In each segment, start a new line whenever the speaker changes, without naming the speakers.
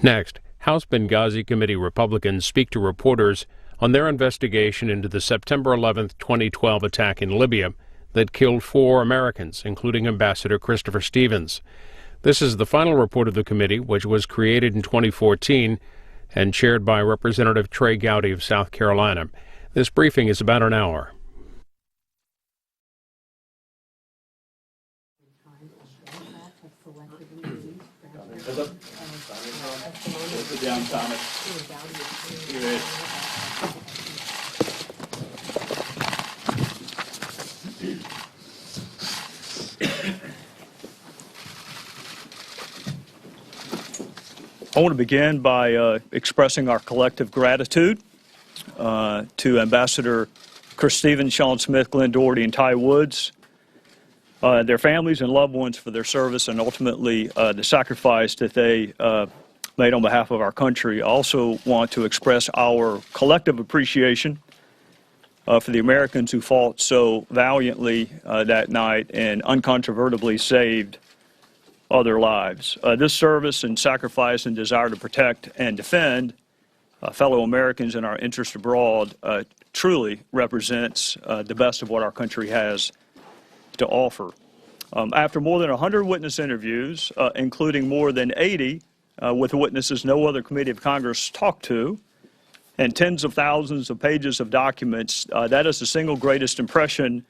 Next, House Benghazi Committee Republicans speak to reporters on their investigation into the September 11, 2012 attack in Libya that killed 4 Americans, including Ambassador Christopher Stevens. This is the final report of the committee, which was created in 2014 and chaired by Representative Trey Gowdy of South Carolina. This briefing is about an hour.
I want to begin by expressing our collective gratitude to Ambassador Chris Stevens, Sean Smith, Glenn Doherty, and Ty Woods, their families and loved ones for their service and ultimately the sacrifice that they made on behalf of our country. I also want to express our collective appreciation for the Americans who fought so valiantly that night and uncontrovertibly saved other lives. This service and sacrifice and desire to protect and defend fellow Americans and our interests abroad truly represents the best of what our country has to offer. After more than 100 witness interviews, including more than 80 with witnesses no other committee of Congress talked to, and tens of thousands of pages of documents, that is the single greatest impression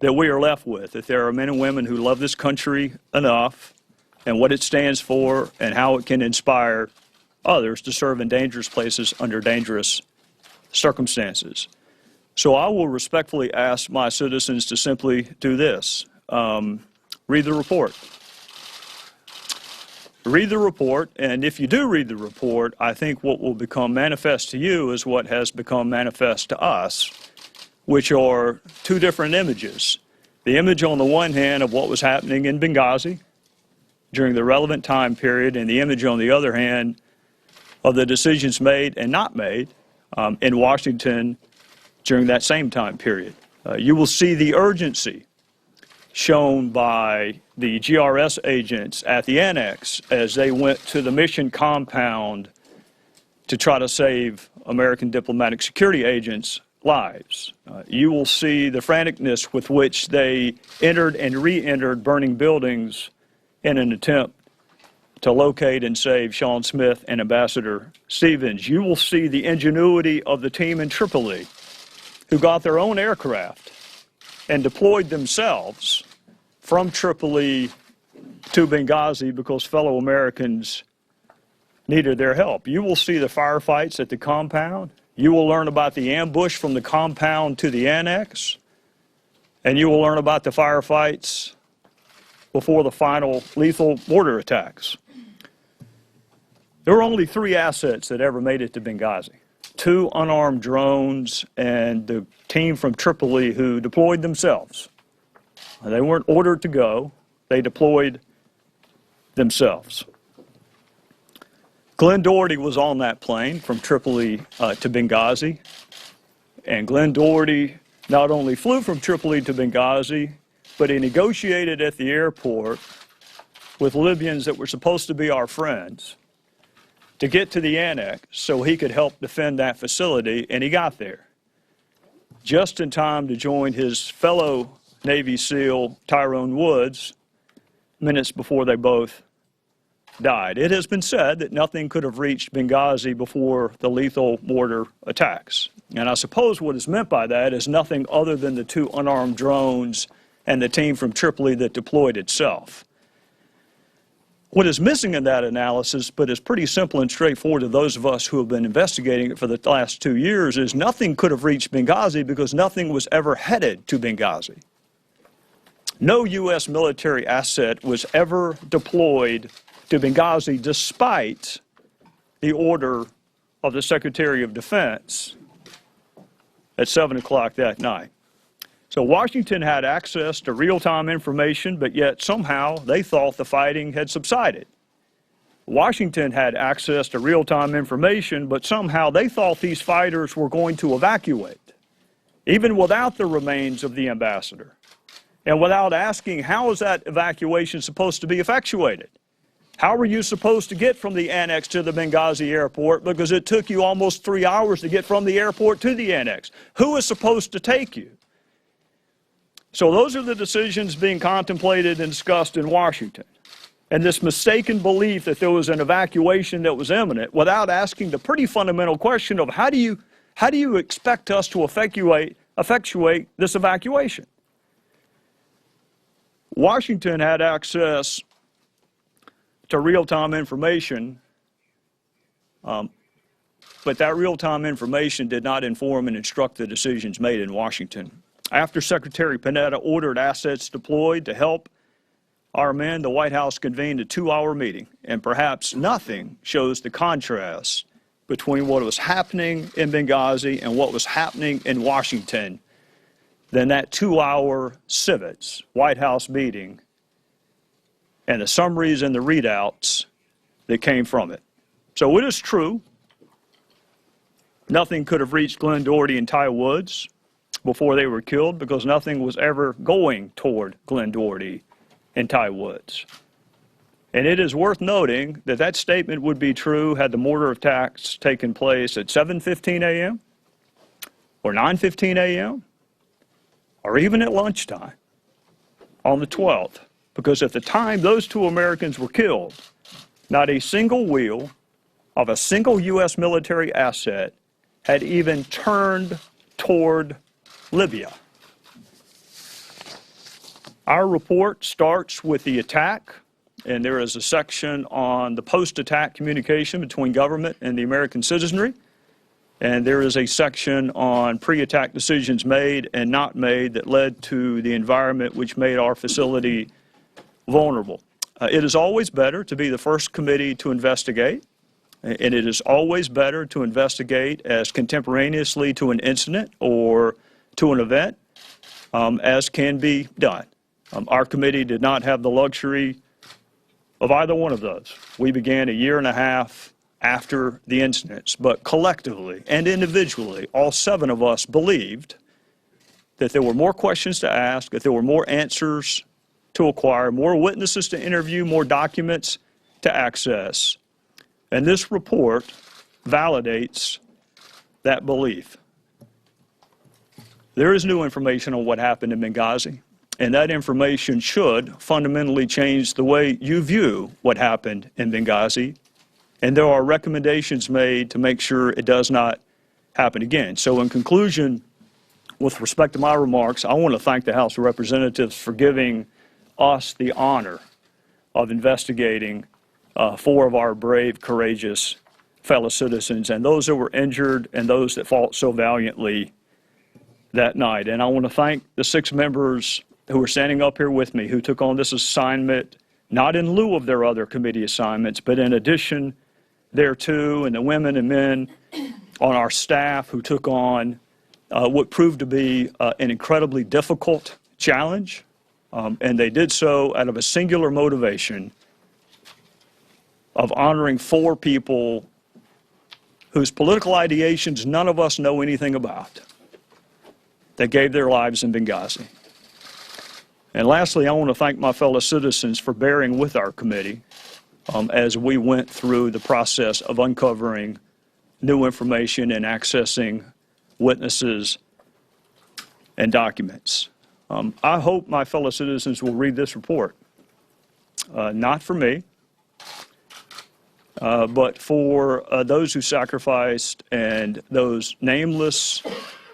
that we are left with, that there are men and women who love this country enough and what it stands for and how it can inspire others to serve in dangerous places under dangerous circumstances. So I will respectfully ask my citizens to simply do this. Read the report. Read the report, and if you do read the report, I think what will become manifest to you is what has become manifest to us, which are 2 different images. The image on the one hand of what was happening in Benghazi during the relevant time period, and the image on the other hand of the decisions made and not made in Washington during that same time period. You will see the urgency shown by the GRS agents at the annex as they went to the mission compound to try to save American diplomatic security agents' lives. You will see the franticness with which they entered and re-entered burning buildings in an attempt to locate and save Sean Smith and Ambassador Stevens. You will see the ingenuity of the team in Tripoli, who got their own aircraft and deployed themselves from Tripoli to Benghazi because fellow Americans needed their help. You will see the firefights at the compound. You will learn about the ambush from the compound to the annex. And you will learn about the firefights before the final lethal mortar attacks. There were only 3 assets that ever made it to Benghazi: 2 unarmed drones and the team from Tripoli who deployed themselves. They weren't ordered to go. They deployed themselves. Glenn Doherty was on that plane from Tripoli to Benghazi. And Glenn Doherty not only flew from Tripoli to Benghazi, but he negotiated at the airport with Libyans that were supposed to be our friends to get to the annex so he could help defend that facility, and he got there just in time to join his fellow Navy SEAL Tyrone Woods minutes before they both died. It has been said that nothing could have reached Benghazi before the lethal mortar attacks. And I suppose what is meant by that is nothing other than the 2 unarmed drones and the team from Tripoli that deployed itself. What is missing in that analysis, but is pretty simple and straightforward to those of us who have been investigating it for the last 2 years, is nothing could have reached Benghazi because nothing was ever headed to Benghazi. No U.S. military asset was ever deployed to Benghazi despite the order of the Secretary of Defense at 7 o'clock that night. So Washington had access to real-time information, but yet somehow they thought the fighting had subsided. Washington had access to real-time information, but somehow they thought these fighters were going to evacuate, even without the remains of the ambassador, and without asking how is that evacuation supposed to be effectuated. How were you supposed to get from the annex to the Benghazi airport? Because it took you almost 3 hours to get from the airport to the annex. Who is supposed to take you? So those are the decisions being contemplated and discussed in Washington. And this mistaken belief that there was an evacuation that was imminent without asking the pretty fundamental question of how do you expect us to effectuate this evacuation? Washington had access to real-time information, but that real-time information did not inform and instruct the decisions made in Washington. After Secretary Panetta ordered assets deployed to help our men, the White House convened a 2-hour meeting, and perhaps nothing shows the contrast between what was happening in Benghazi and what was happening in Washington than that 2-hour Civets White House meeting and the summaries and the readouts that came from it. So it is true, nothing could have reached Glenn Doherty and Ty Woods before they were killed because nothing was ever going toward Glenn Doherty and Ty Woods. And it is worth noting that that statement would be true had the mortar attacks taken place at 7:15 a.m. or 9:15 a.m. or even at lunchtime on the 12th. Because at the time those two Americans were killed, not a single wheel of a single U.S. military asset had even turned toward Libya. Our report starts with the attack, and there is a section on the post-attack communication between government and the American citizenry, and there is a section on pre-attack decisions made and not made that led to the environment which made our facility vulnerable. It is always better to be the first committee to investigate, and it is always better to investigate as contemporaneously to an incident or to an event as can be done. Our committee did not have the luxury of either one of those. We began a year and a half after the incidents, but collectively and individually, all 7 of us believed that there were more questions to ask, that there were more answers to acquire, more witnesses to interview, more documents to access. And this report validates that belief. There is new information on what happened in Benghazi, and that information should fundamentally change the way you view what happened in Benghazi. And there are recommendations made to make sure it does not happen again. So in conclusion, with respect to my remarks, I want to thank the House of Representatives for giving us the honor of investigating 4 of our brave, courageous fellow citizens and those that were injured and those that fought so valiantly that night. And I want to thank the 6 members who are standing up here with me who took on this assignment, not in lieu of their other committee assignments, but in addition thereto, and the women and men on our staff who took on what proved to be an incredibly difficult challenge. And they did so out of a singular motivation of honoring 4 people whose political ideations none of us know anything about, that gave their lives in Benghazi. And lastly, I want to thank my fellow citizens for bearing with our committee as we went through the process of uncovering new information and accessing witnesses and documents. I hope my fellow citizens will read this report, not for me, but for those who sacrificed and those nameless,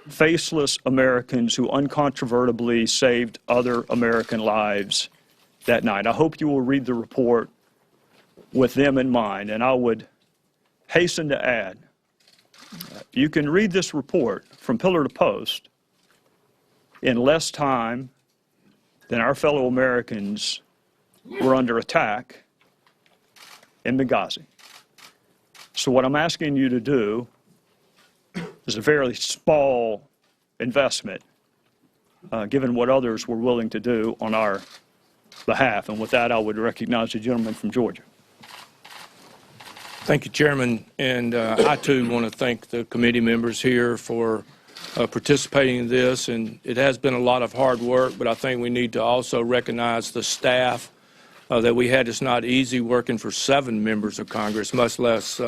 faceless Americans who uncontrovertibly saved other American lives that night. I hope you will read the report with them in mind, and I would hasten to add, you can read this report from pillar to post in less time than our fellow Americans were under attack in Benghazi. So what I'm asking you to do is a fairly small investment, given what others were willing to do on our behalf. And with that, I would recognize the gentleman from Georgia.
Thank you, Chairman. And I, too, want to thank the committee members here for participating in this. And it has been a lot of hard work, but I think we need to also recognize the staff that we had. It's not easy working for 7 members of Congress, much less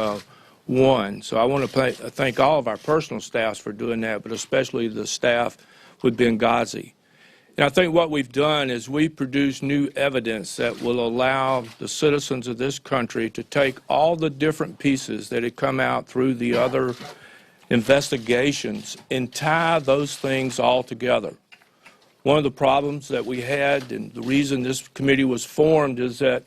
one. So I want to thank all of our personal staffs for doing that, but especially the staff with Benghazi. And I think what we've done is we've produced new evidence that will allow the citizens of this country to take all the different pieces that had come out through the other investigations and tie those things all together. One of the problems that we had, and the reason this committee was formed, is that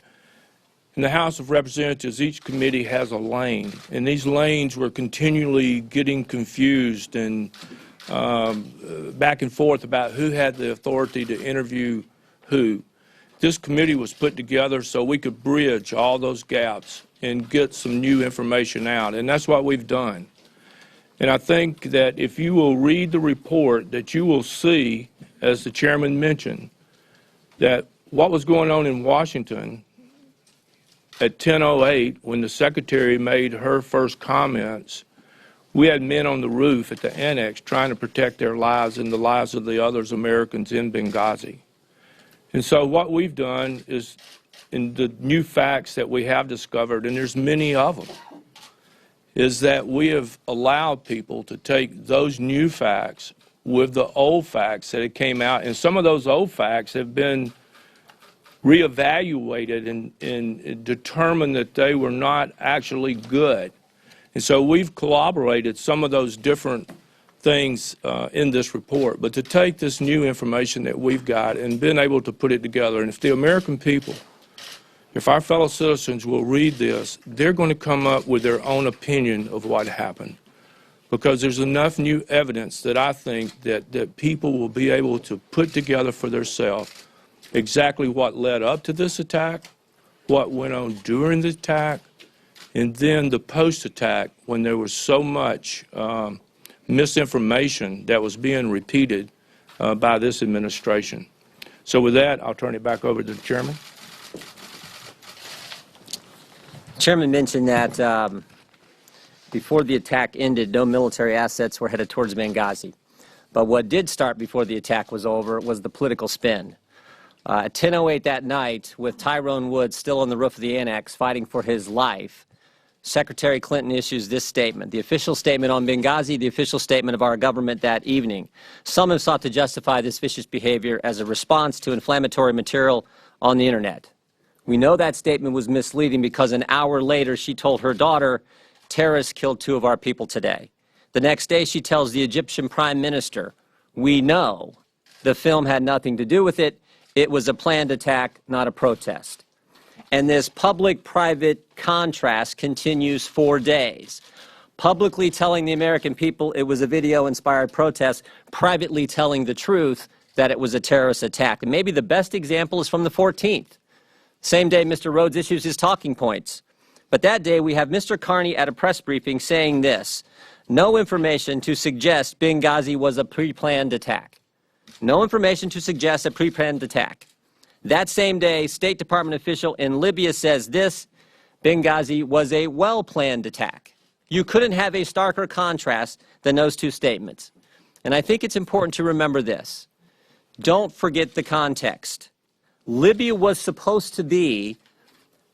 in the House of Representatives, each committee has a lane, and these lanes were continually getting confused and back and forth about who had the authority to interview who. This committee was put together so we could bridge all those gaps and get some new information out, and that's what we've done. And I think that if you will read the report, that you will see, as the chairman mentioned, that what was going on in Washington at 10:08 when the secretary made her first comments, we had men on the roof at the annex trying to protect their lives and the lives of the other Americans in Benghazi. And so what we've done is, in the new facts that we have discovered, and there's many of them, is that we have allowed people to take those new facts with the old facts that had came out, and some of those old facts have been reevaluated and determined that they were not actually good. And so we've corroborated some of those different things in this report. But to take this new information that we've got and been able to put it together, and if the American people, if our fellow citizens will read this, they're going to come up with their own opinion of what happened. Because there's enough new evidence that I think that people will be able to put together for themselves exactly what led up to this attack, what went on during the attack, and then the post-attack when there was so much misinformation that was being repeated by this administration. So with that, I'll turn it back over to the chairman.
Chairman mentioned that before the attack ended, no military assets were headed towards Benghazi. But what did start before the attack was over was the political spin. At 10:08 that night, with Tyrone Woods still on the roof of the annex fighting for his life, Secretary Clinton issues this statement, the official statement on Benghazi, the official statement of our government that evening. Some have sought to justify this vicious behavior as a response to inflammatory material on the internet. We know that statement was misleading because an hour later she told her daughter, terrorists killed 2 of our people today. The next day she tells the Egyptian Prime Minister, we know the film had nothing to do with it. It was a planned attack, not a protest. And this public-private contrast continues for days. Publicly telling the American people it was a video-inspired protest, privately telling the truth that it was a terrorist attack. And maybe the best example is from the 14th. Same day Mr. Rhodes issues his talking points. But that day we have Mr. Carney at a press briefing saying this, no information to suggest Benghazi was a pre-planned attack. No information to suggest a pre-planned attack. That same day, State Department official in Libya says this, Benghazi was a well-planned attack. You couldn't have a starker contrast than those 2 statements. And I think it's important to remember this. Don't forget the context. Libya was supposed to be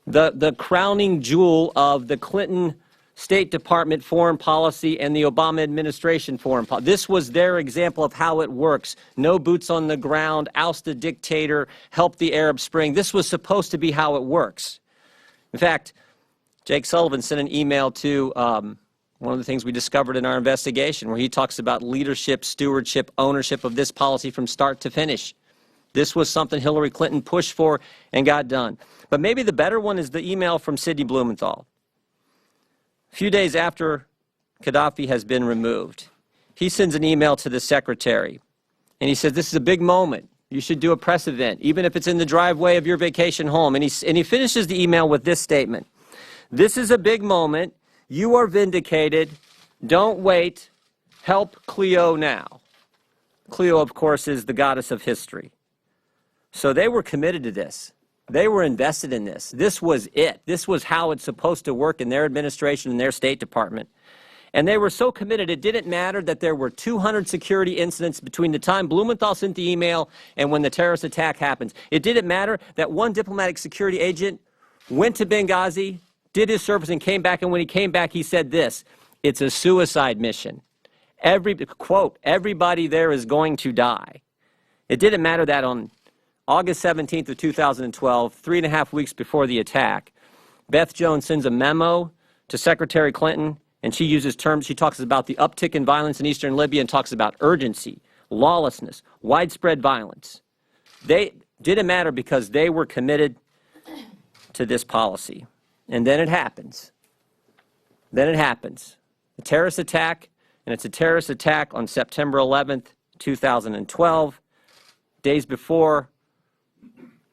the crowning jewel of the Clinton State Department foreign policy and the Obama administration foreign policy. This was their example of how it works. No boots on the ground, oust the dictator, help the Arab Spring. This was supposed to be how it works. In fact, Jake Sullivan sent an email to one of the things we discovered in our investigation where he talks about leadership, stewardship, ownership of this policy from start to finish. This was something Hillary Clinton pushed for and got done. But maybe the better one is the email from Sidney Blumenthal. A few days after Gaddafi has been removed, he sends an email to the secretary, and he says, this is a big moment. You should do a press event, even if it's in the driveway of your vacation home. And he finishes the email with this statement. This is a big moment. You are vindicated. Don't wait. Help Cleo now. Cleo, of course, is the goddess of history. So they were committed to this. They were invested in this. This was it. This was how it's supposed to work in their administration and their State Department. And they were so committed, it didn't matter that there were 200 security incidents between the time Blumenthal sent the email and when the terrorist attack happens. It didn't matter that one diplomatic security agent went to Benghazi, did his service, and came back. And when he came back, he said this: "It's a suicide mission. Quote, everybody there is going to die." It didn't matter that on August 17th of 2012, 3.5 weeks before the attack, Beth Jones sends a memo to Secretary Clinton, and she uses terms, she talks about the uptick in violence in eastern Libya and talks about urgency, lawlessness, widespread violence. They didn't matter because they were committed to this policy. And then it happens. Then it happens. A terrorist attack, and it's a terrorist attack on September 11th, 2012. Days before,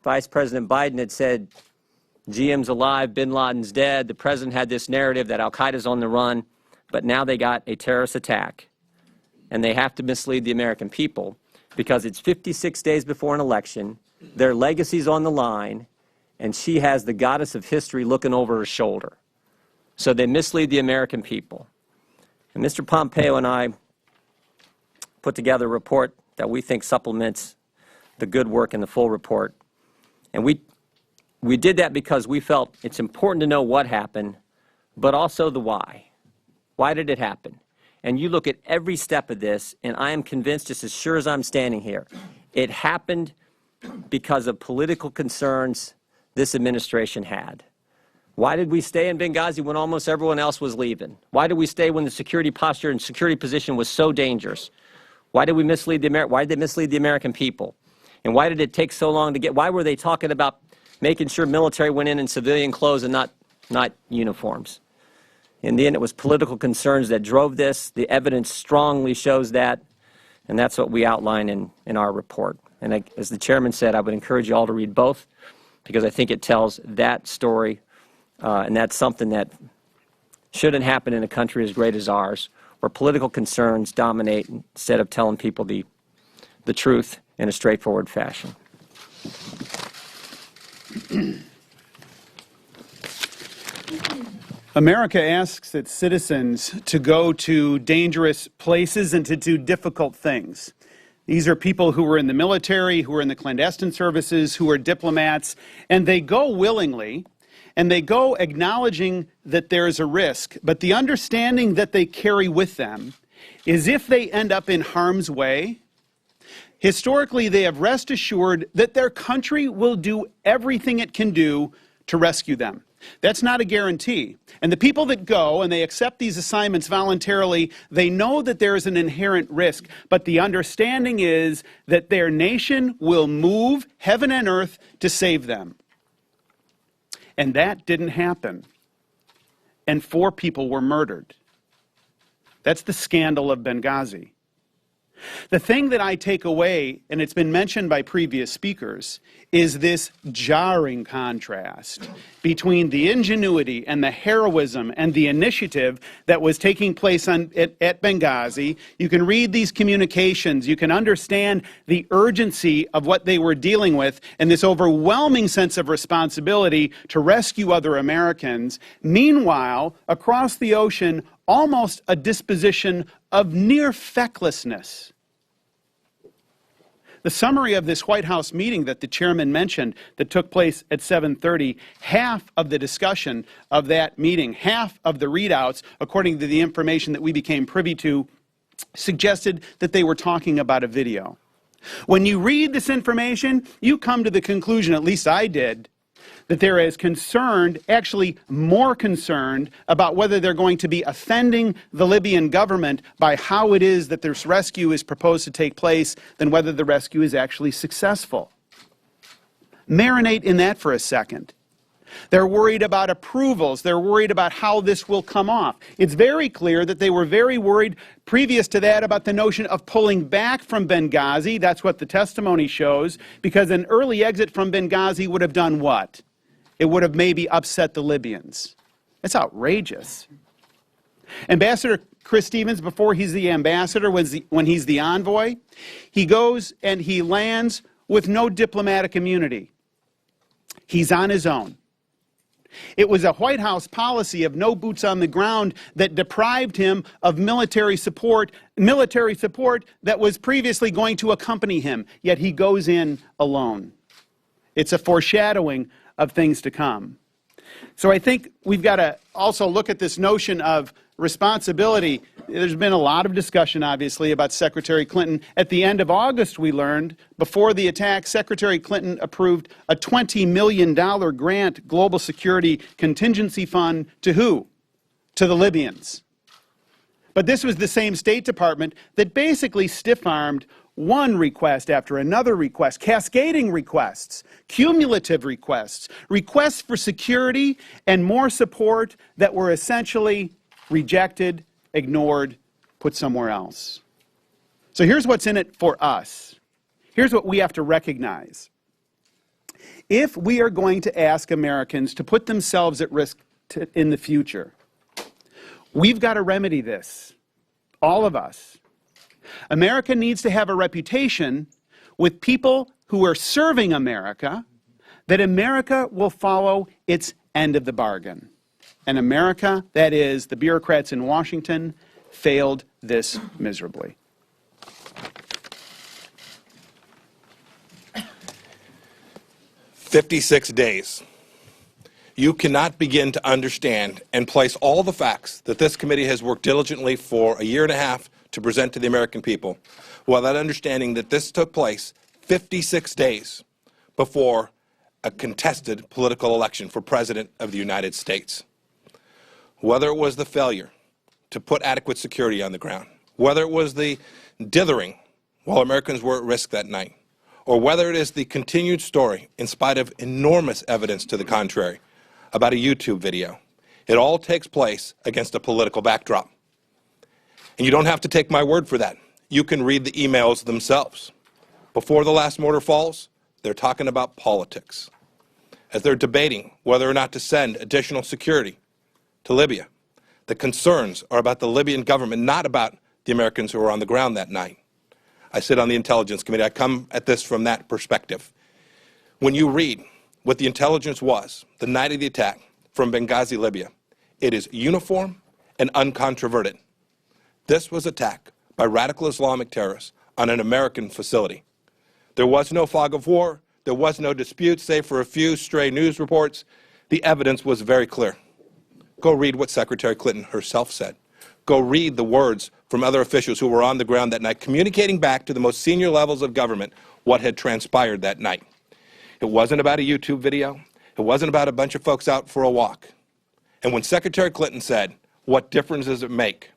Vice President Biden had said, GM's alive, bin Laden's dead. The president had this narrative that al-Qaeda's on the run, but now they got a terrorist attack. And they have to mislead the American people because it's 56 days before an election, their legacy's on the line, and she has the goddess of history looking over her shoulder. So they mislead the American people. And Mr. Pompeo and I put together a report that we think supplements the good work in the full report. And we did that because we felt it's important to know what happened, but also the why. Why did it happen? And you look at every step of this, and I am convinced, just as sure as I'm standing here, it happened because of political concerns this administration had. Why did we stay in Benghazi when almost everyone else was leaving? Why did we stay when the security posture and security position was so dangerous? Why did we mislead why did they mislead the American people? And why did it take so long to get, why were they talking about making sure military went in civilian clothes and not uniforms? In the end, it was political concerns that drove this. The evidence strongly shows that, and that's what we outline in our report. And as the chairman said, I would encourage you all to read both because I think it tells that story, and that's something that shouldn't happen in a country as great as ours, where political concerns dominate instead of telling people the truth in a straightforward fashion.
America asks its citizens to go to dangerous places and to do difficult things. These are people who are in the military, who are in the clandestine services, who are diplomats, and they go willingly, and they go acknowledging that there is a risk, but the understanding that they carry with them is if they end up in harm's way, historically they have rest assured that their country will do everything it can do to rescue them. That's not a guarantee. And the people that go and they accept these assignments voluntarily, they know that there is an inherent risk, but the understanding is that their nation will move heaven and earth to save them. And that didn't happen. And 4 people were murdered. That's the scandal of Benghazi. The thing that I take away, and it's been mentioned by previous speakers, is this jarring contrast between the ingenuity and the heroism and the initiative that was taking place at Benghazi. You can read these communications, you can understand the urgency of what they were dealing with and this overwhelming sense of responsibility to rescue other Americans. Meanwhile, across the ocean, almost a disposition of near fecklessness. The summary of this White House meeting that the chairman mentioned that took place at 7:30, half of the discussion of that meeting, half of the readouts, according to the information that we became privy to, suggested that they were talking about a video. When you read this information, you come to the conclusion, at least I did, that they're as concerned, actually more concerned, about whether they're going to be offending the Libyan government by how it is that this rescue is proposed to take place than whether the rescue is actually successful. Marinate in that for a second. They're worried about approvals. They're worried about how this will come off. It's very clear that they were very worried previous to that about the notion of pulling back from Benghazi. That's what the testimony shows, because an early exit from Benghazi would have done what? It would have maybe upset the Libyans. It's outrageous. Ambassador Chris Stevens, before he's the ambassador, when he's the envoy, he goes and he lands with no diplomatic immunity. He's on his own. It was a White House policy of no boots on the ground that deprived him of military support that was previously going to accompany him, yet he goes in alone. It's a foreshadowing of things to come. So I think we've got to also look at this notion of responsibility. There's been a lot of discussion, obviously, about Secretary Clinton. At the end of August, we learned, before the attack, Secretary Clinton approved a $20 million grant global security contingency fund to who? To the Libyans. But this was the same State Department that basically stiff-armed one request after another request, cascading requests, cumulative requests, requests for security and more support that were essentially rejected, ignored, put somewhere else. So here's what's in it for us. Here's what we have to recognize. If we are going to ask Americans to put themselves at risk in the future, we've got to remedy this, all of us. America needs to have a reputation with people who are serving America that America will follow its end of the bargain. And America, that is, the bureaucrats in Washington, failed this miserably.
"56 days. You cannot begin to understand and place all the facts that this committee has worked diligently for a year and a half to present to the American people, without understanding that this took place 56 days before a contested political election for President of the United States. Whether it was the failure to put adequate security on the ground, whether it was the dithering while Americans were at risk that night, or whether it is the continued story, in spite of enormous evidence to the contrary, about a YouTube video, it all takes place against a political backdrop. And you don't have to take my word for that. You can read the emails themselves. Before the last mortar falls, they're talking about politics. As they're debating whether or not to send additional security to Libya, the concerns are about the Libyan government, not about the Americans who were on the ground that night. I sit on the Intelligence Committee. I come at this from that perspective. When you read what the intelligence was the night of the attack from Benghazi, Libya, it is uniform and uncontroverted. This was attack by radical Islamic terrorists on an American facility. There was no fog of war. There was no dispute, save for a few stray news reports. The evidence was very clear. Go read what Secretary Clinton herself said. Go read the words from other officials who were on the ground that night, communicating back to the most senior levels of government what had transpired that night. It wasn't about a YouTube video. It wasn't about a bunch of folks out for a walk. And when Secretary Clinton said, "What difference does it make?"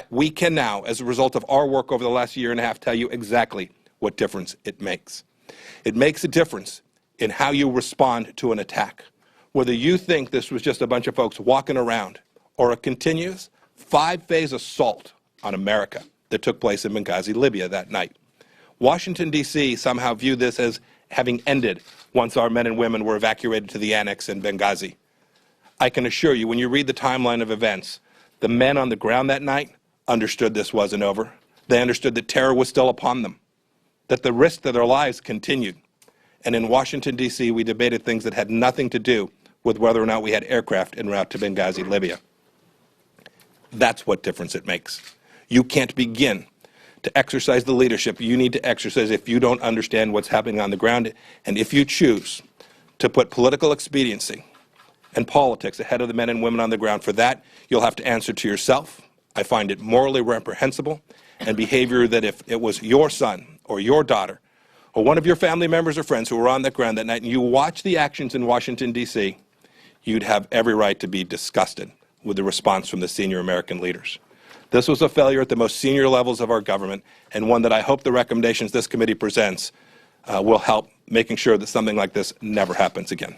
we can now, as a result of our work over the last year and a half, tell you exactly what difference it makes. It makes a difference in how you respond to an attack. Whether you think this was just a bunch of folks walking around or a continuous 5-phase assault on America that took place in Benghazi, Libya that night. Washington, D.C. somehow viewed this as having ended once our men and women were evacuated to the annex in Benghazi. I can assure you, when you read the timeline of events, the men on the ground that night understood this wasn't over. They understood that terror was still upon them, that the risk to their lives continued. And in Washington, D.C., we debated things that had nothing to do with whether or not we had aircraft en route to Benghazi, Libya. That's what difference it makes. You can't begin to exercise the leadership you need to exercise if you don't understand what's happening on the ground, and if you choose to put political expediency and politics ahead of the men and women on the ground. For that, you'll have to answer to yourself. I find it morally reprehensible, and behavior that if it was your son or your daughter or one of your family members or friends who were on the ground that night and you watch the actions in Washington, D.C., you'd have every right to be disgusted with the response from the senior American leaders. This was a failure at the most senior levels of our government, and one that I hope the recommendations this committee presents will help making sure that something like this never happens again.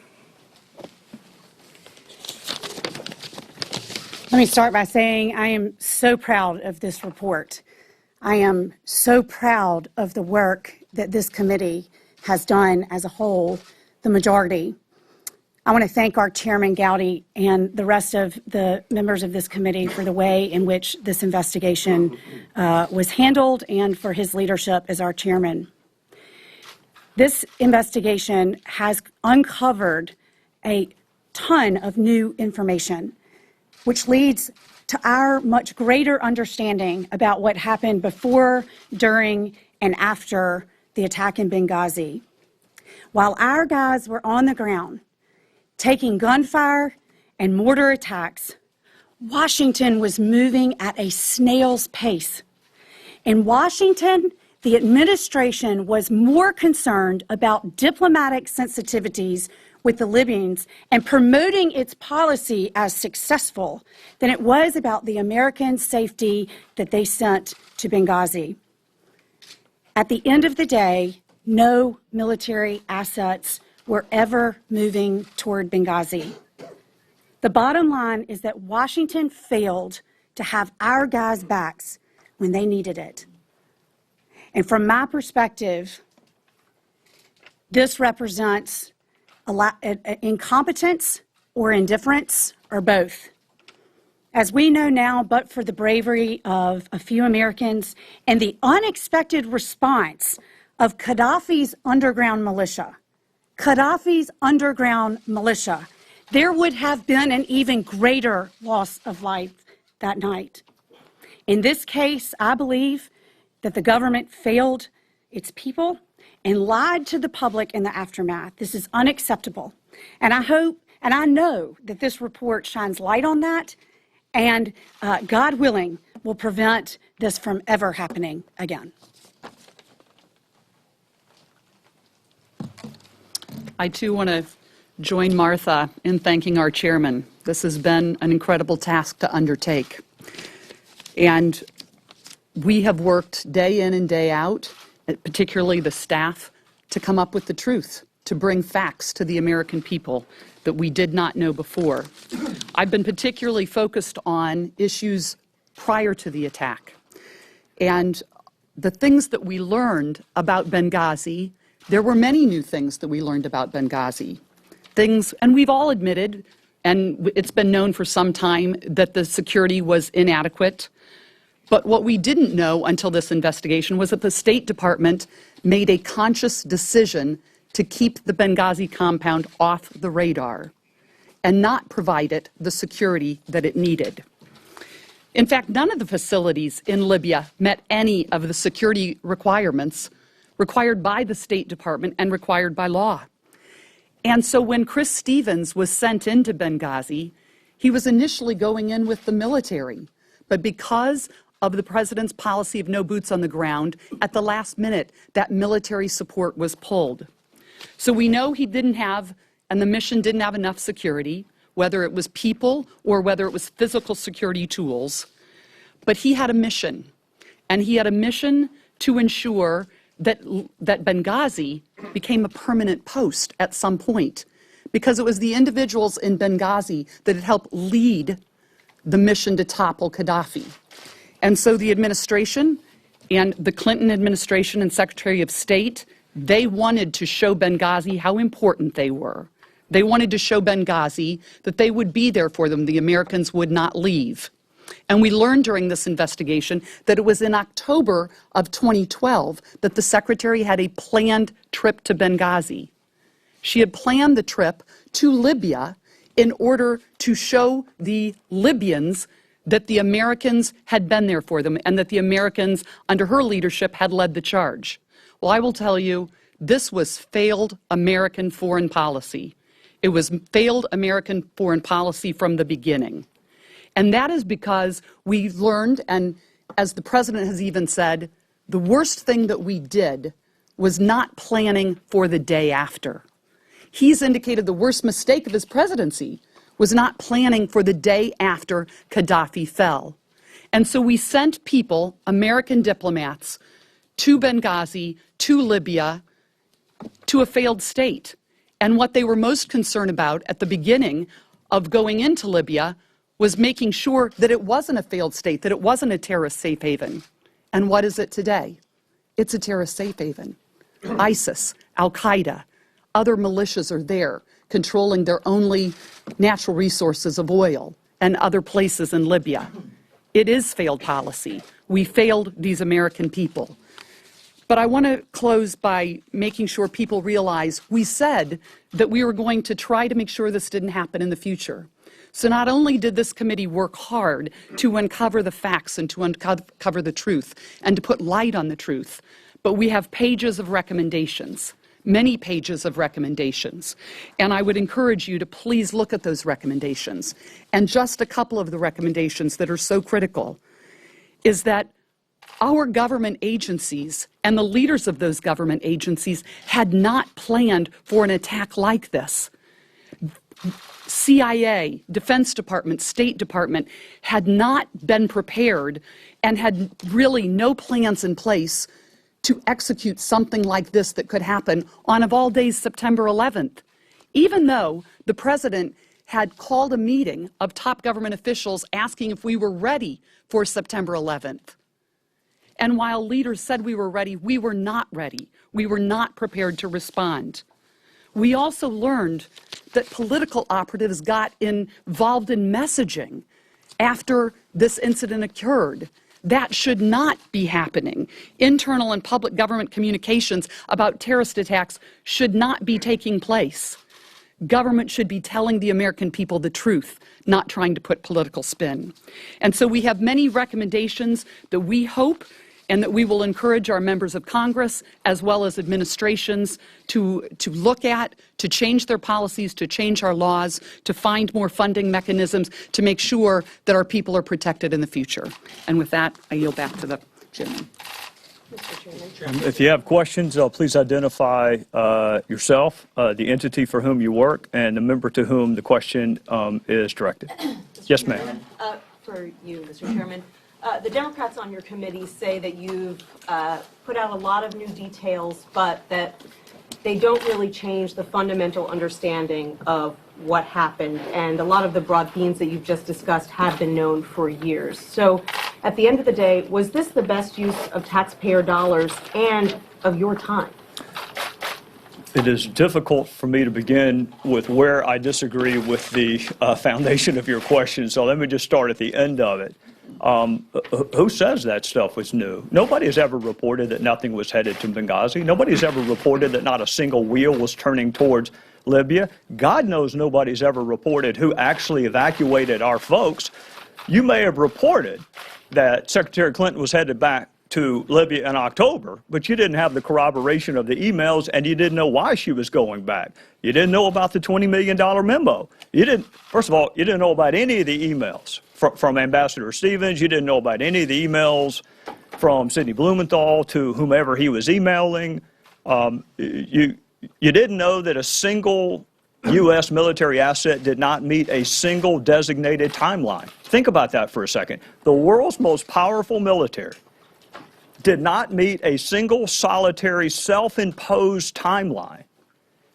Let me start by saying I am so proud of this report. I am so proud of the work that this committee has done as a whole, the majority. I want to thank our Chairman Gowdy and the rest of the members of this committee for the way in which this investigation was handled and for his leadership as our chairman. This investigation has uncovered a ton of new information, which leads to our much greater understanding about what happened before, during, and after the attack in Benghazi. While our guys were on the ground, taking gunfire and mortar attacks, Washington was moving at a snail's pace. In Washington, the administration was more concerned about diplomatic sensitivities with the Libyans and promoting its policy as successful than it was about the American safety that they sent to Benghazi. At the end of the day, no military assets were ever moving toward Benghazi. The bottom line is that Washington failed to have our guys' backs when they needed it. And from my perspective, this represents incompetence or indifference or both. As we know now, but for the bravery of a few Americans and the unexpected response of Gaddafi's underground militia, there would have been an even greater loss of life that night. In this case, I believe that the government failed its people and lied to the public in the aftermath. This is unacceptable. And I hope and I know that this report shines light on that and, God willing, will prevent this from ever happening again.
I, too, want to join Martha in thanking our chairman. This has been an incredible task to undertake. And we have worked day in and day out, particularly the staff, to come up with the truth, to bring facts to the American people that we did not know before. I've been particularly focused on issues prior to the attack. And the things that we learned about Benghazi, there were many new things that we learned about Benghazi. Things, and we've all admitted, and it's been known for some time, that the security was inadequate. But what we didn't know until this investigation was that the State Department made a conscious decision to keep the Benghazi compound off the radar and not provide it the security that it needed. In fact, none of the facilities in Libya met any of the security requirements required by the State Department and required by law. And so when Chris Stevens was sent into Benghazi, he was initially going in with the military. But because of the president's policy of no boots on the ground, at the last minute, that military support was pulled. So we know he didn't have, and the mission didn't have enough security, whether it was people or whether it was physical security tools. But he had a mission, and he had a mission to ensure that Benghazi became a permanent post at some point, because it was the individuals in Benghazi that had helped lead the mission to topple Gaddafi. And so the administration and the Clinton administration and Secretary of State, they wanted to show Benghazi how important they were. They wanted to show Benghazi that they would be there for them. The Americans would not leave. And we learned during this investigation that it was in October of 2012 that the Secretary had a planned trip to Benghazi. She had planned the trip to Libya in order to show the Libyans that the Americans had been there for them and that the Americans, under her leadership, had led the charge. Well, I will tell you, this was failed American foreign policy. It was failed American foreign policy from the beginning. And that is because we learned, and as the president has even said, the worst thing that we did was not planning for the day after. He's indicated the worst mistake of his presidency was not planning for the day after Gaddafi fell. And so we sent people, American diplomats, to Benghazi, to Libya, to a failed state. And what they were most concerned about at the beginning of going into Libya was making sure that it wasn't a failed state, that it wasn't a terrorist safe haven. And what is it today? It's a terrorist safe haven. ISIS, Al-Qaeda, other militias are there, controlling their only natural resources of oil and other places in Libya. It is failed policy. We failed these American people. But I want to close by making sure people realize we said that we were going to try to make sure this didn't happen in the future. So not only did this committee work hard to uncover the facts and to uncover the truth and to put light on the truth, but we have pages of recommendations, many pages of recommendations. And I would encourage you to please look at those recommendations. And just a couple of the recommendations that are so critical is that our government agencies and the leaders of those government agencies had not planned for an attack like this. CIA, Defense Department, State Department had not been prepared and had really no plans in place to execute something like this that could happen on, of all days, September 11th. Even though the president had called a meeting of top government officials asking if we were ready for September 11th. And while leaders said we were ready, we were not ready. We were not prepared to respond. We also learned that political operatives got involved in messaging after this incident occurred. That should not be happening. Internal and public government communications about terrorist attacks should not be taking place. Government should be telling the American people the truth, not trying to put political spin. And so we have many recommendations that we hope and that we will encourage our members of Congress as well as administrations to look at, to change their policies, to change our laws, to find more funding mechanisms, to make sure that our people are protected in the future. And with that, I yield back to the chairman.
If you have questions, please identify yourself, the entity for whom you work, and the member to whom the question is directed. Yes, ma'am.
For you, Mr. Chairman. The Democrats on your committee say that you've put out a lot of new details, but that they don't really change the fundamental understanding of what happened. And a lot of the broad themes that you've just discussed have been known for years. So at the end of the day, was this the best use of taxpayer dollars and of your time?
It is difficult for me to begin with where I disagree with the foundation of your question, so let me just start at the end of it. Who says that stuff was new? Nobody has ever reported that nothing was headed to Benghazi. Nobody has ever reported that not a single wheel was turning towards Libya. God knows nobody's ever reported who actually evacuated our folks. You may have reported that Secretary Clinton was headed back to Libya in October, but you didn't have the corroboration of the emails, and you didn't know why she was going back. You didn't know about the $20 million memo. First of all, you didn't know about any of the emails from Ambassador Stevens. You didn't know about any of the emails from Sidney Blumenthal to whomever he was emailing. You didn't know that a single U.S. military asset did not meet a single designated timeline. Think about that for a second. The world's most powerful military did not meet a single solitary self-imposed timeline.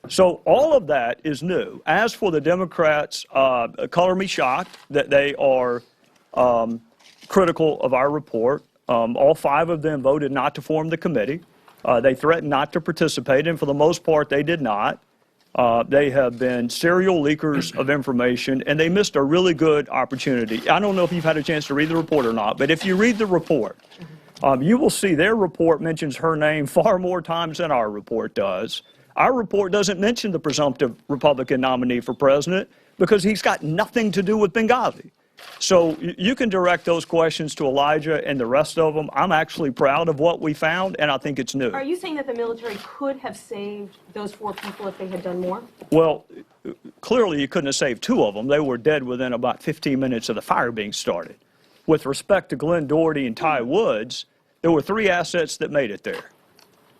So all of that is new. As for the Democrats, color me shocked that they are critical of our report. All 5 of them voted not to form the committee. They threatened not to participate, and for the most part, they did not. They have been serial leakers of information, and they missed a really good opportunity. I don't know if you've had a chance to read the report or not, but if you read the report, you will see their report mentions her name far more times than our report does. Our report doesn't mention the presumptive Republican nominee for president because he's got nothing to do with Benghazi. So you can direct those questions to Elijah and the rest of them. I'm actually proud of what we found, and I think it's new.
Are you saying that the military could have saved those 4 people if they had done more?
Well, clearly you couldn't have saved 2 of them. They were dead within about 15 minutes of the fire being started. With respect to Glenn Doherty and Ty Woods, there were 3 assets that made it there.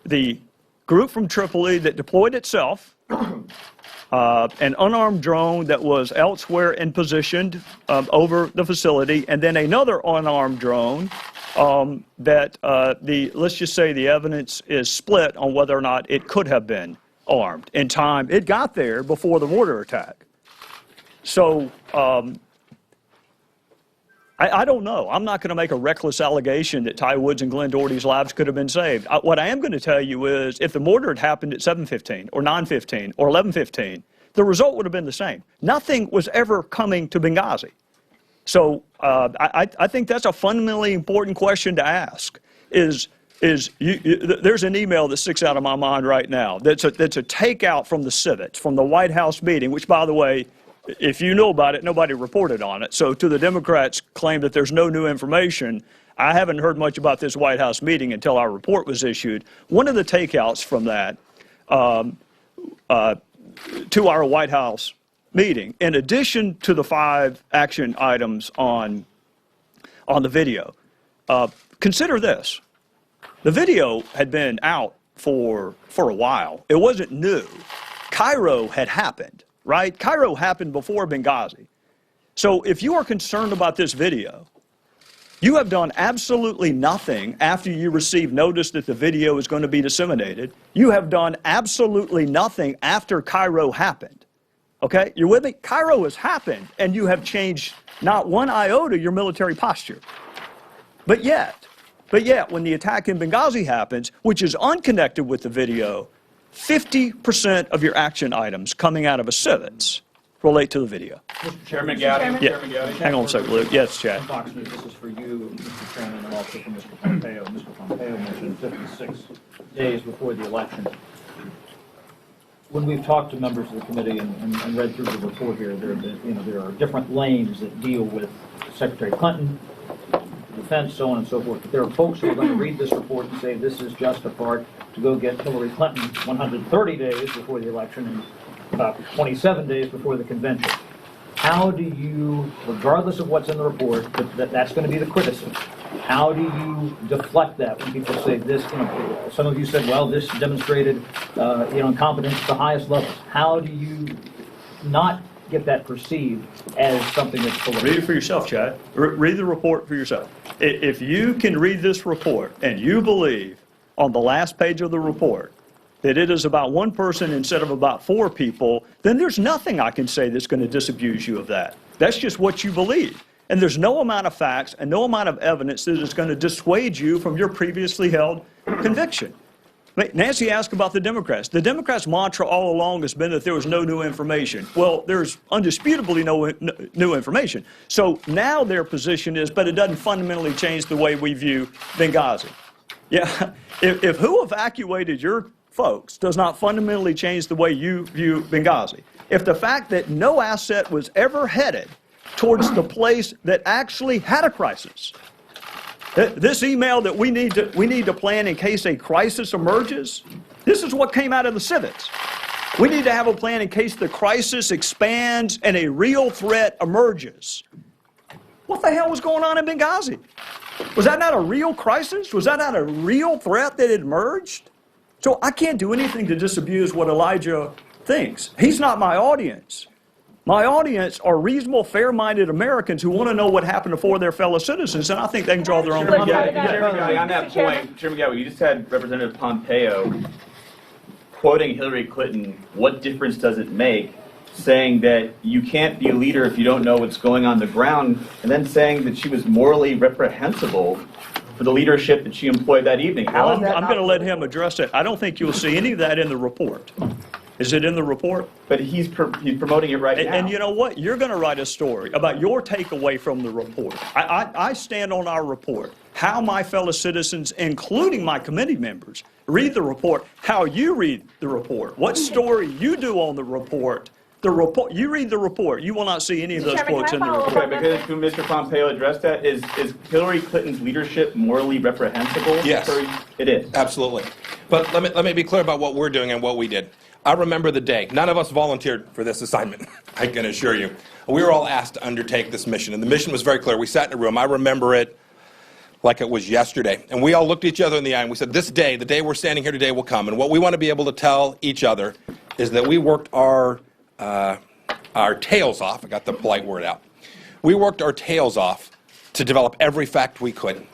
The group from Tripoli that deployed itself, an unarmed drone that was elsewhere and positioned over the facility, and then another unarmed drone that let's just say the evidence is split on whether or not it could have been armed in time. It got there before the mortar attack. So I don't know. I'm not going to make a reckless allegation that Ty Woods and Glenn Doherty's lives could have been saved. What I am going to tell you is if the mortar had happened at 7:15 or 9:15 or 11:15, the result would have been the same. Nothing was ever coming to Benghazi. So I think that's a fundamentally important question to ask, is is there's an email that sticks out of my mind right now that's a takeout from the civets, from the White House meeting, which, by the way, if you know about it, nobody reported on it. So to the Democrats' claim that there's no new information, I haven't heard much about this White House meeting until our report was issued. One of the takeouts from that to our White House meeting, in addition to the 5 action items on the video, consider this. The video had been out for a while. It wasn't new. Cairo had happened, right? Cairo happened before Benghazi. So if you are concerned about this video, you have done absolutely nothing after you received notice that the video is going to be disseminated. You have done absolutely nothing after Cairo happened. Okay? You're with me? Cairo has happened, and you have changed not one iota your military posture. But yet, when the attack in Benghazi happens, which is unconnected with the video, 50% of your action items coming out of a civets relate to the video.
Mr. Chairman Gowdy.
Yeah. Hang on a second, Luke. Yes, Chad.
Fox News, this is for you, Mr. Chairman, and also for Mr. Pompeo. Mr. Pompeo mentioned 56 days before the election. When we've talked to members of the committee and read through the report here, there are different lanes that deal with Secretary Clinton, defense, so on and so forth. But there are folks who are going to read this report and say this is just a part to go get Hillary Clinton 130 days before the election and about 27 days before the convention. How do you, regardless of what's in the report, that's going to be the criticism, how do you deflect that when people say this, some of you said, well, this demonstrated, incompetence at the highest levels. How do you not get that perceived as something that's political?
Read it for yourself, Chad. Read the report for yourself. If you can read this report and you believe on the last page of the report that it is about one person instead of about 4 people, then there's nothing I can say that's going to disabuse you of that. That's just what you believe. And there's no amount of facts and no amount of evidence that is going to dissuade you from your previously held conviction. Nancy asked about the Democrats. The Democrats' mantra all along has been that there was no new information. Well, there's undisputably no new information. So now their position is, but it doesn't fundamentally change the way we view Benghazi. Yeah, if who evacuated your folks does not fundamentally change the way you view Benghazi, if the fact that no asset was ever headed towards the place that actually had a crisis, this email that we need to plan in case a crisis emerges, this is what came out of the civets. We need to have a plan in case the crisis expands and a real threat emerges. What the hell was going on in Benghazi? Was that not a real crisis? Was that not a real threat that had emerged? So I can't do anything to disabuse what Elijah thinks. He's not my audience. My audience are reasonable, fair-minded Americans who want to know what happened to 4 of their fellow citizens, and I think they can draw their own conclusions.
Chairman Gowdy, on that point, Chairman Gowdy, you just had Representative Pompeo quoting Hillary Clinton, "What difference does it make?" saying that you can't be a leader if you don't know what's going on the ground, and then saying that she was morally reprehensible for the leadership that she employed that evening. How is that?
I'm going to let him address it. I don't think you'll see any of that in the report. Is it in the report?
But he's promoting it right now.
And you know what? You're going to write a story about your takeaway from the report. I stand on our report. How my fellow citizens, including my committee members, read the report, how you read the report, what story you do on the report. The report, you read the report, you will not see any of those quotes in the report.
Okay, because Mr. Pompeo addressed that, is Hillary Clinton's leadership morally reprehensible?
Yes.
It is.
Absolutely. But let me be clear about what we're doing and what we did. I remember the day. None of us volunteered for this assignment, I can assure you. We were all asked to undertake this mission, and the mission was very clear. We sat in a room. I remember it like it was yesterday. And we all looked each other in the eye, and we said, this day, the day we're standing here today, will come. And what we want to be able to tell each other is that we worked our tails off. I got the polite word out. We worked our tails off to develop every fact we could,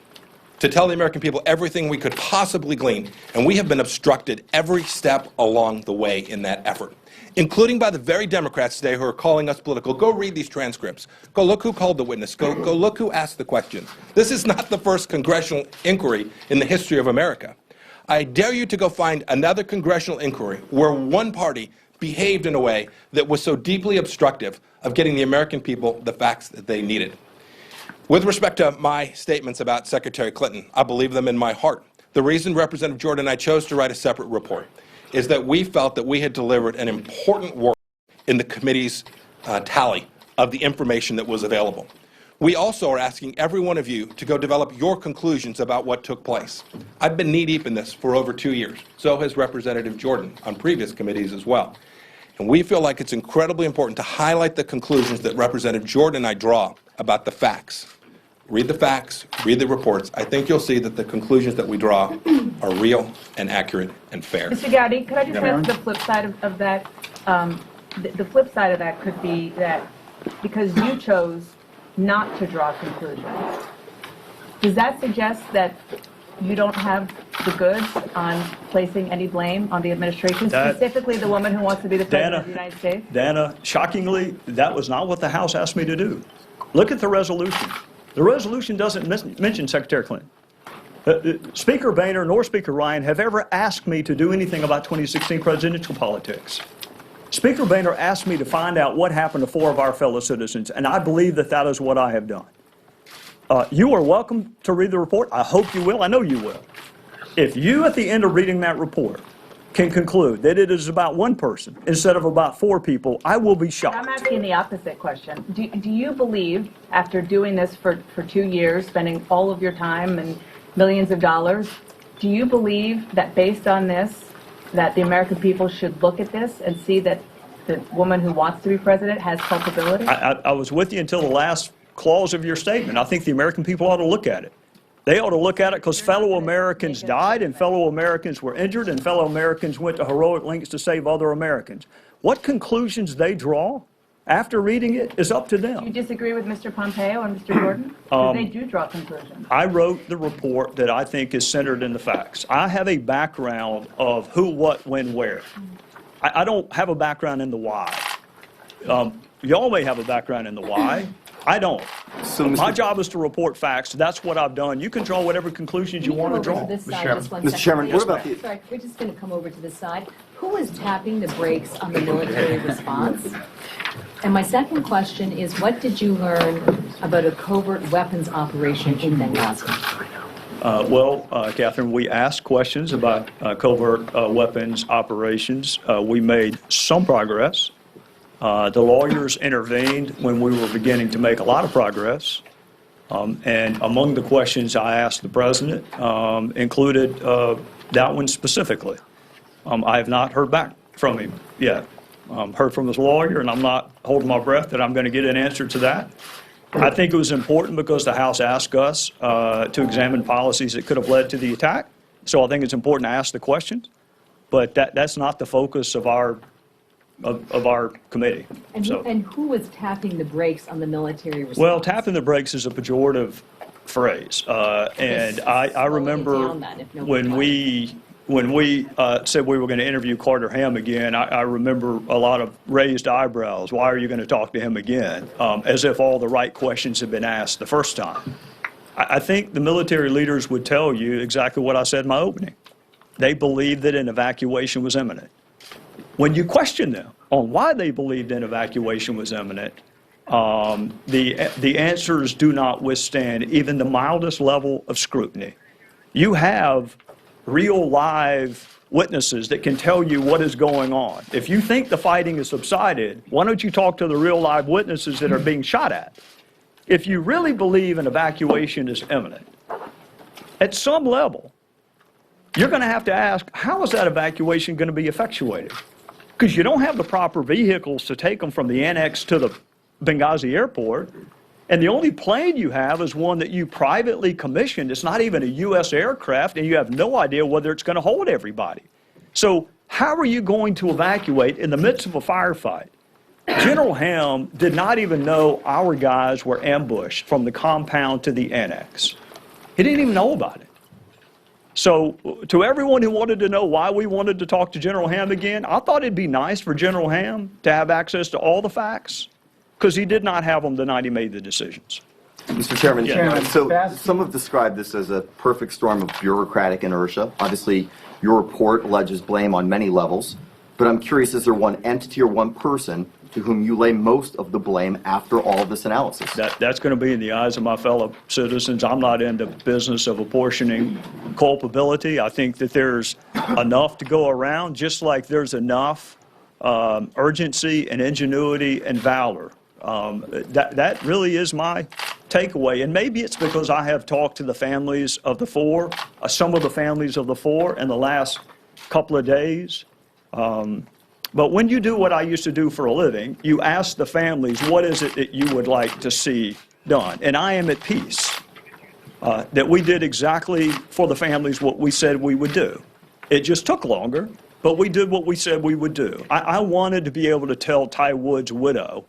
to tell the American people everything we could possibly glean, and we have been obstructed every step along the way in that effort, including by the very Democrats today who are calling us political. Go read these transcripts. Go look who called the witness. Go look who asked the questions. This is not the first congressional inquiry in the history of America. I dare you to go find another congressional inquiry where one party behaved in a way that was so deeply obstructive of getting the American people the facts that they needed. With respect to my statements about Secretary Clinton, I believe them in my heart. the reason Representative Jordan and I chose to write a separate report is that we felt that we had delivered an important work in the committee's tally of the information that was available. We also are asking every one of you to go develop your conclusions about what took place. I've been knee-deep in this for over 2 years. So has Representative Jordan on previous committees as well. And we feel like it's incredibly important to highlight the conclusions that Representative Jordan and I draw about the facts. Read the facts, read the reports. I think you'll see that the conclusions that we draw are real and accurate and fair.
Mr. Gowdy, could I just ask the flip side of that? The flip side of that could be that because you chose not to draw conclusions, does that suggest that you don't have the goods on placing any blame on the administration, specifically the woman who wants to be the President of the United States?
Dana, shockingly, that was not what the House asked me to do. Look at the resolution. The resolution doesn't mention Secretary Clinton. Speaker Boehner nor Speaker Ryan have ever asked me to do anything about 2016 presidential politics. Speaker Boehner asked me to find out what happened to 4 of our fellow citizens, and I believe that that is what I have done. You are welcome to read the report. I hope you will. I know you will. If you, at the end of reading that report, can conclude that it is about one person instead of about 4 people, I will be shocked.
I'm asking the opposite question. Do you believe, after doing this for 2 years, spending all of your time and millions of dollars, do you believe that based on this, that the American people should look at this and see that the woman who wants to be president has culpability?
I was with you until the last clause of your statement. I think the American people ought to look at it. They ought to look at it because fellow Americans died and fellow Americans were injured and fellow Americans went to heroic lengths to save other Americans. What conclusions they draw after reading it is up to them.
Do you disagree with Mr. Pompeo and Mr. Jordan? Because they do draw conclusions.
I wrote the report that I think is centered in the facts. I have a background of who, what, when, where. I don't have a background in the why. Y'all may have a background in the why. I don't.
So,
my job is to report facts. That's what I've done. You can draw whatever conclusions you want to draw.
Mr. Chairman, what about the...
Sorry, we're just going to come over to this side. Who is tapping the brakes on the military response? And my second question is, what did you learn about a covert weapons operation in Benghazi?
Catherine, we asked questions about covert weapons operations. We made some progress. The lawyers intervened when we were beginning to make a lot of progress. And among the questions I asked the President included that one specifically. I have not heard back from him yet. Heard from his lawyer, and I'm not holding my breath that I'm going to get an answer to that. I think it was important because the House asked us to examine policies that could have led to the attack. So I think it's important to ask the questions. But that's not the focus of our committee.
And who was tapping the brakes on the military response?
Well, tapping the brakes is a pejorative phrase. And I remember when we said we were going to interview Carter Ham again, I remember a lot of raised eyebrows. Why are you going to talk to him again? As if all the right questions had been asked the first time. I think the military leaders would tell you exactly what I said in my opening. They believed that an evacuation was imminent. When you question them on why they believed an evacuation was imminent, the answers do not withstand even the mildest level of scrutiny. You have real live witnesses that can tell you what is going on. If you think the fighting has subsided, why don't you talk to the real live witnesses that are being shot at? If you really believe an evacuation is imminent, at some level, you're going to have to ask, how is that evacuation going to be effectuated? Because you don't have the proper vehicles to take them from the annex to the Benghazi airport, and the only plane you have is one that you privately commissioned. It's not even a U.S. aircraft, and you have no idea whether it's going to hold everybody. So how are you going to evacuate in the midst of a firefight? General Ham did not even know our guys were ambushed from the compound to the annex. He didn't even know about it. So to everyone who wanted to know why we wanted to talk to General Ham again, I thought it'd be nice for General Ham to have access to all the facts, because he did not have them the night he made the decisions.
Mr. Chairman, so some have described this as a perfect storm of bureaucratic inertia. Obviously, your report alleges blame on many levels, but I'm curious, is there one entity or one person to whom you lay most of the blame after all of this analysis?
That's going to be in the eyes of my fellow citizens. I'm not in the business of apportioning culpability. I think that there's enough to go around, just like there's enough urgency and ingenuity and valor. That really is my takeaway. And maybe it's because I have talked to the families of the four, some of the families of the four in the last couple of days. But when you do what I used to do for a living, you ask the families, what is it that you would like to see done? And I am at peace that we did exactly for the families what we said we would do. It just took longer, but we did what we said we would do. I wanted to be able to tell Ty Wood's widow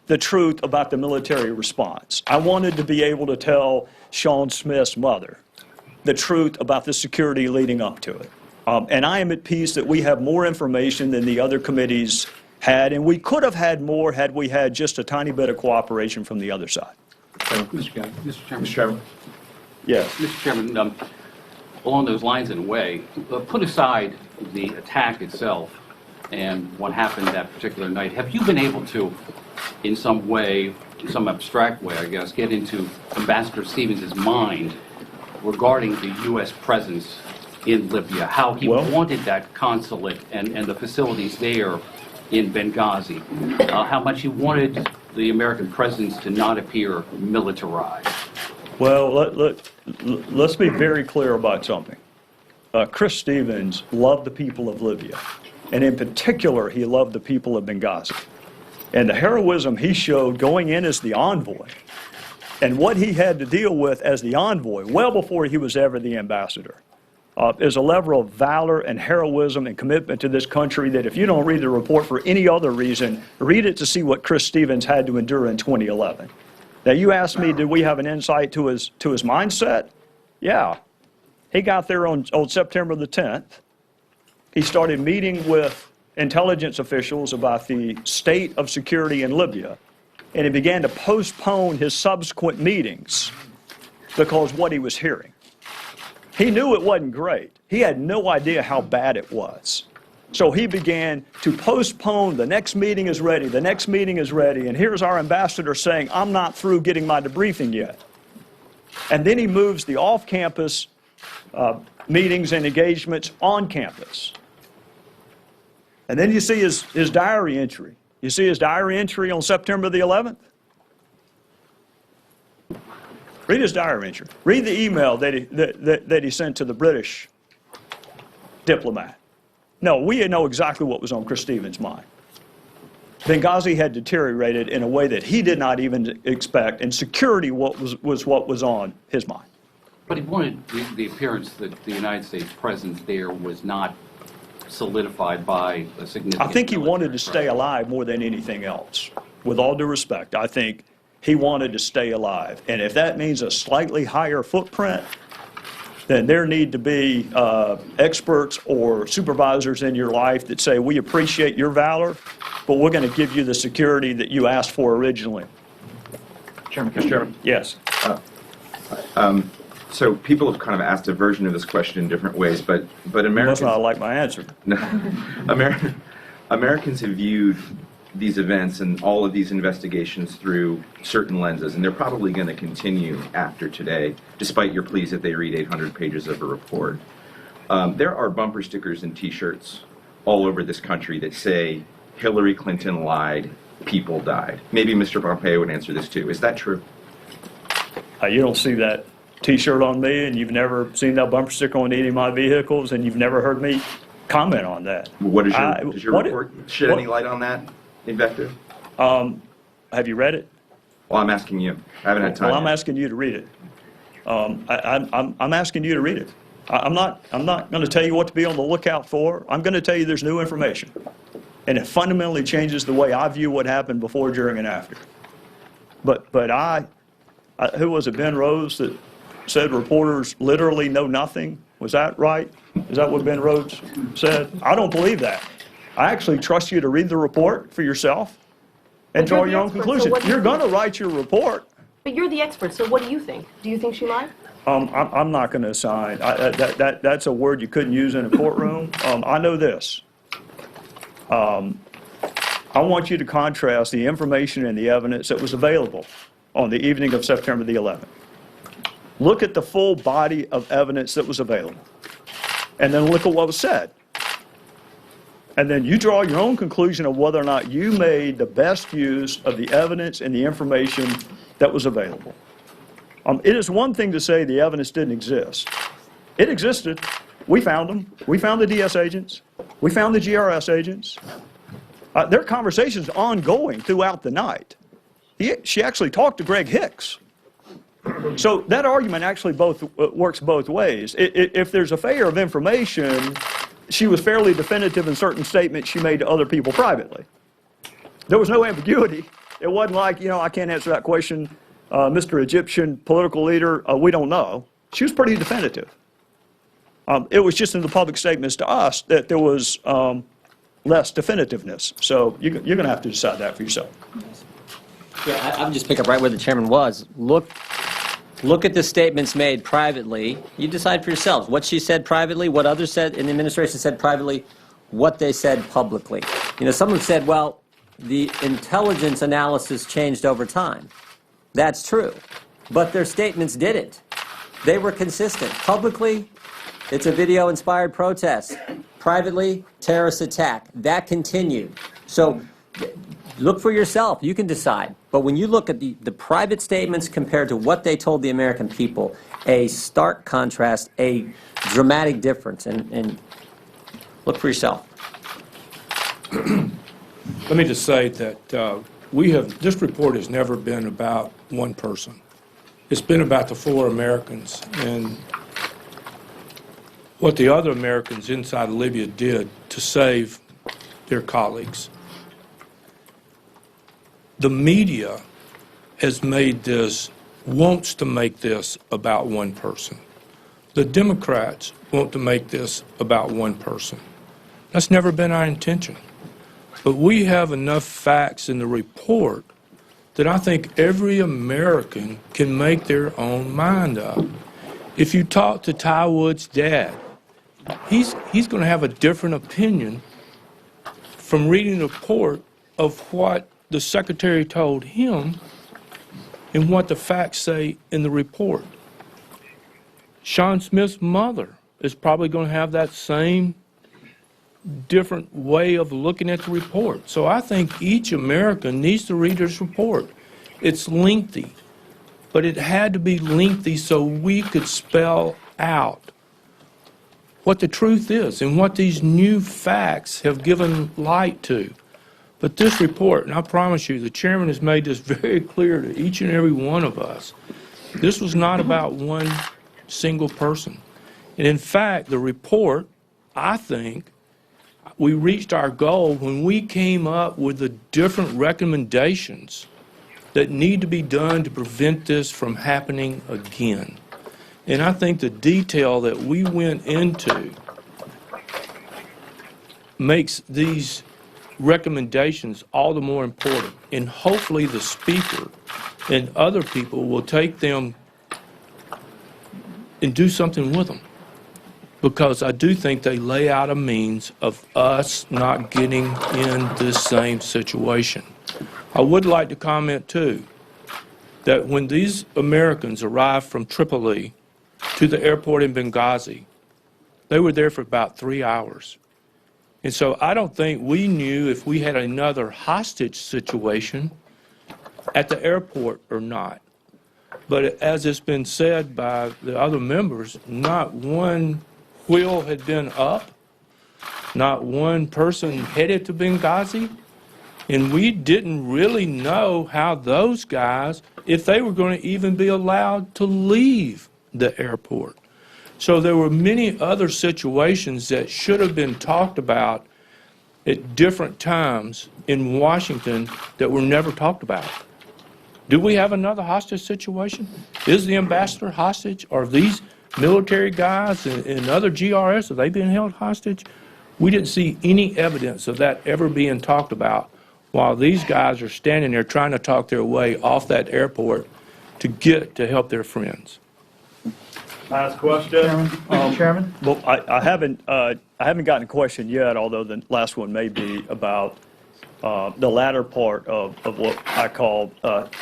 the truth about the military response. I wanted to be able to tell Sean Smith's mother the truth about the security leading up to it. And I am at peace that we have more information than the other committees had, and we could have had more had we had just a tiny bit of cooperation from the other side.
Mr. Chairman. Mr. Chairman.
Yes.
Mr. Chairman, along those lines in a way, put aside the attack itself and what happened that particular night, have you been able to, in some way, in some abstract way, I guess, get into Ambassador Stevens' mind regarding the U.S. presence in Libya, how he wanted that consulate and the facilities there in Benghazi, how much he wanted the American presence to not appear militarized?
Well, let's be very clear about something. Chris Stevens loved the people of Libya, and in particular, he loved the people of Benghazi. And the heroism he showed going in as the envoy, and what he had to deal with as the envoy, well before he was ever the ambassador, is a level of valor and heroism and commitment to this country that if you don't read the report for any other reason, read it to see what Chris Stevens had to endure in 2011. Now, you asked me, did we have an insight to his mindset? Yeah. He got there on September the 10th. He started meeting with intelligence officials about the state of security in Libya, and he began to postpone his subsequent meetings because what he was hearing. He knew it wasn't great. He had no idea how bad it was. So he began to postpone, the next meeting is ready, the next meeting is ready, and here's our ambassador saying, I'm not through getting my debriefing yet. And then he moves the off-campus meetings and engagements on campus. And then you see his diary entry. You see his diary entry on September the 11th? Read his diary entry. Read the email that he sent to the British diplomat. No, we know exactly what was on Chris Stevens' mind. Benghazi had deteriorated in a way that he did not even expect, and security was what was on his mind.
But he wanted the appearance that the United States presence there was not solidified by a significant...
I think he wanted to stay alive more than anything else. With all due respect, I think he wanted to stay alive. And if that means a slightly higher footprint, then there need to be experts or supervisors in your life that say, we appreciate your valor, but we're going to give you the security that you asked for originally.
Chairman, Mr. Chairman.
Yes.
So people have kind of asked a version of this question in different ways, but Americans...
That's not like my answer.
No. Americans have viewed these events and all of these investigations through certain lenses, and they're probably going to continue after today, despite your pleas that they read 800 pages of a report. There are bumper stickers and T-shirts all over this country that say, Hillary Clinton lied, people died. Maybe Mr. Pompeo would answer this too. Is that true?
You don't see that T-shirt on me, and you've never seen that bumper sticker on any of my vehicles, and you've never heard me comment on that.
What is does your report shed any light on that invective?
Have you read it?
Well, I'm asking you. I haven't had time.
Well, I'm asking you to read it. I'm asking you to read it. I'm not going to tell you what to be on the lookout for. I'm going to tell you there's new information, and it fundamentally changes the way I view what happened before, during, and after. But who was it? Ben Rose that said reporters literally know nothing. Was that right? Is that what Ben Rhodes said? I don't believe that. I actually trust you to read the report for yourself and draw your own conclusion. You're going to write your report.
But you're the expert, so what do you think? Do you think she lied?
I'm not going to assign. That's a word you couldn't use in a courtroom. I know this. I want you to contrast the information and the evidence that was available on the evening of September the 11th. Look at the full body of evidence that was available, and then look at what was said. And then you draw your own conclusion of whether or not you made the best use of the evidence and the information that was available. It is one thing to say the evidence didn't exist. It existed. We found them. We found the DS agents. We found the GRS agents. Their conversations ongoing throughout the night. She actually talked to Greg Hicks. So that argument actually works both ways. If there's a failure of information, she was fairly definitive in certain statements she made to other people privately. There was no ambiguity. It wasn't like, I can't answer that question, Mr. Egyptian political leader, we don't know. She was pretty definitive. It was just in the public statements to us that there was less definitiveness. So you're going to have to decide that for yourself.
Yeah, I would just pick up right where the chairman was. Look at the statements made privately. You decide for yourselves what she said privately, what others said in the administration said privately, what they said publicly. Someone said, well, the intelligence analysis changed over time. That's true. But their statements didn't. They were consistent. Publicly, it's a video-inspired protest. Privately, terrorist attack. That continued. So look for yourself. You can decide. But when you look at the private statements compared to what they told the American people, a stark contrast, a dramatic difference. And look for yourself.
Let me just say that this report has never been about one person. It's been about the 4 Americans and what the other Americans inside Libya did to save their colleagues. The media has wants to make this about one person. The Democrats want to make this about one person. That's never been our intention. But we have enough facts in the report that I think every American can make their own mind up. If you talk to Ty Wood's dad, he's going to have a different opinion from reading the report of what the secretary told him and what the facts say in the report. Sean Smith's mother is probably going to have that same different way of looking at the report. So I think each American needs to read this report. It's lengthy, but it had to be lengthy so we could spell out what the truth is and what these new facts have given light to. But this report, and I promise you, the chairman has made this very clear to each and every one of us, this was not about one single person. And in fact, the report, I think, we reached our goal when we came up with the different recommendations that need to be done to prevent this from happening again. And I think the detail that we went into makes these recommendations all the more important. And hopefully the speaker and other people will take them and do something with them. Because I do think they lay out a means of us not getting in this same situation. I would like to comment, too, that when these Americans arrived from Tripoli to the airport in Benghazi, they were there for about 3 hours. And so I don't think we knew if we had another hostage situation at the airport or not. But as it's been said by the other members, not one wheel had been up, not one person headed to Benghazi, and we didn't really know how those guys, if they were going to even be allowed to leave the airport. So there were many other situations that should have been talked about at different times in Washington that were never talked about. Do we have another hostage situation? Is the ambassador hostage? Are these military guys and other GRS, are they being held hostage? We didn't see any evidence of that ever being talked about while these guys are standing there trying to talk their way off that airport to get to help their friends.
Last question.
Mr. Chairman?
Well, I haven't gotten a question yet, although the last one may be about the latter part of what I call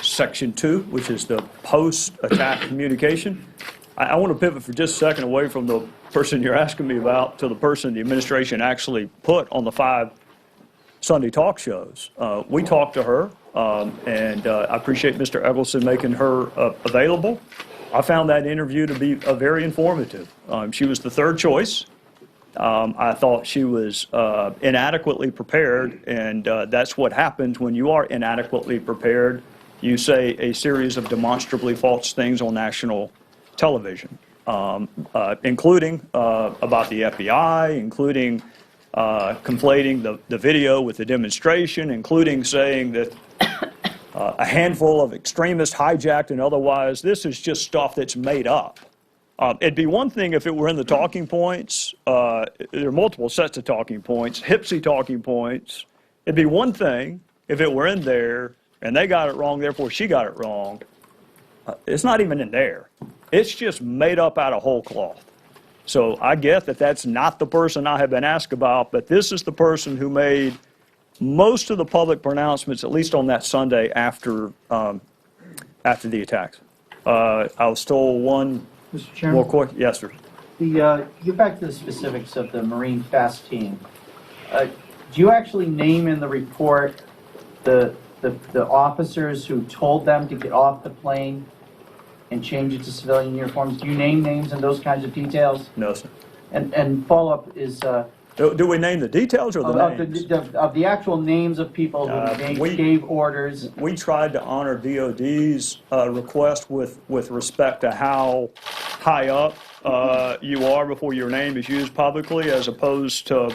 Section 2, which is the post-attack communication. I want to pivot for just a second away from the person you're asking me about to the person the administration actually put on the 5 Sunday talk shows. We talked to her, and I appreciate Mr. Eggleston making her available. I found that interview to be very informative. She was the third choice. I thought she was inadequately prepared, and that's what happens when you are inadequately prepared. You say a series of demonstrably false things on national television, including about the FBI, including conflating the video with the demonstration, including saying that a handful of extremists hijacked and otherwise. This is just stuff that's made up. It'd be one thing if it were in the talking points. There are multiple sets of talking points, Hipsy talking points. It'd be one thing if it were in there and they got it wrong, therefore she got it wrong. It's not even in there. It's just made up out of whole cloth. So I get that that's not the person I have been asked about, but this is the person who made most of the public pronouncements, at least on that Sunday after the attacks. I was told one
Mr. Chairman?
more question. Yes, sir.
Get back to the specifics of the Marine Fast Team. Do you actually name in the report the officers who told them to get off the plane and change it to civilian uniforms? Do you name names and those kinds of details?
No, sir.
And follow-up is...
do we name the details or the names?
Of the actual names of people who gave orders?
We tried to honor DOD's request with respect to how high up you are before your name is used publicly, as opposed to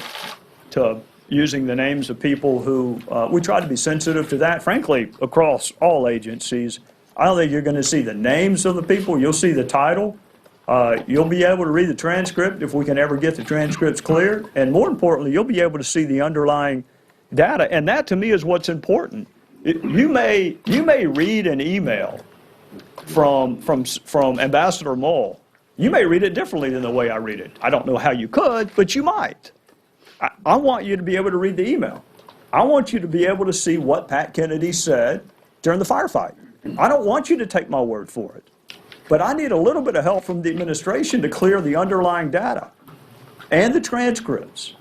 using the names of people who, we tried to be sensitive to that, frankly, across all agencies. I don't think you're going to see the names of the people. You'll see the title. You'll be able to read the transcript if we can ever get the transcripts clear. And more importantly, you'll be able to see the underlying data. And that, to me, is what's important. You may read an email from Ambassador Mull. You may read it differently than the way I read it. I don't know how you could, but you might. I want you to be able to read the email. I want you to be able to see what Pat Kennedy said during the firefight. I don't want you to take my word for it. But I need a little bit of help from the administration to clear the underlying data and the transcripts.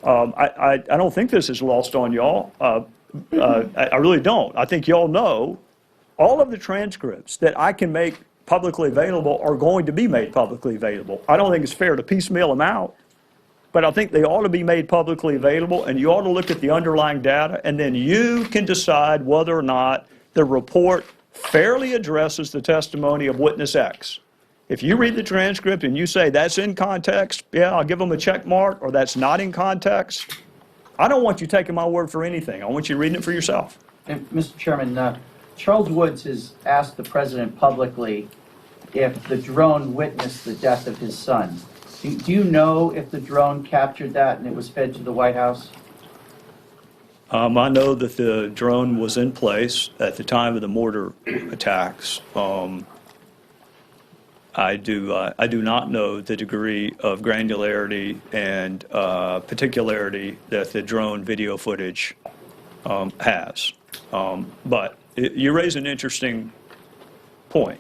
I don't think this is lost on y'all. I really don't. I think y'all know all of the transcripts that I can make publicly available are going to be made publicly available. I don't think it's fair to piecemeal them out, but I think they ought to be made publicly available, and you ought to look at the underlying data, and then you can decide whether or not the report fairly addresses the testimony of witness X. If you read the transcript and you say that's in context, yeah, I'll give them a check mark, or that's not in context. I don't want you taking my word for anything. I want you reading it for yourself.
And Mr. Chairman, Charles Woods has asked the president publicly if the drone witnessed the death of his son. Do you know if the drone captured that and it was fed to the White House?
I know that the drone was in place at the time of the mortar attacks. I do not know the degree of granularity and particularity that the drone video footage has. But you raise an interesting point.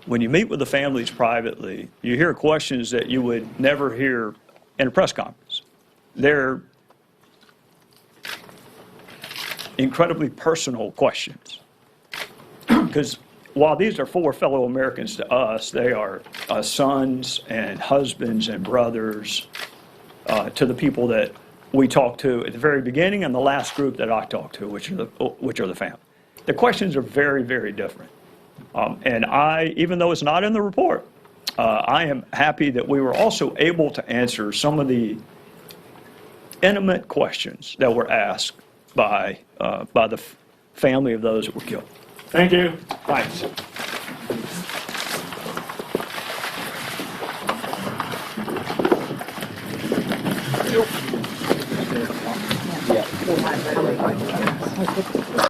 When you meet with the families privately, you hear questions that you would never hear in a press conference. They're incredibly personal questions. Because while these are 4 fellow Americans to us, they are sons and husbands and brothers to the people that we talked to at the very beginning and the last group that I talked to, which are the family. The questions are very, very different. And even though it's not in the report, I am happy that we were also able to answer some of the intimate questions that were asked by the family of those that were killed.
Thank you.
Thanks.
Yeah.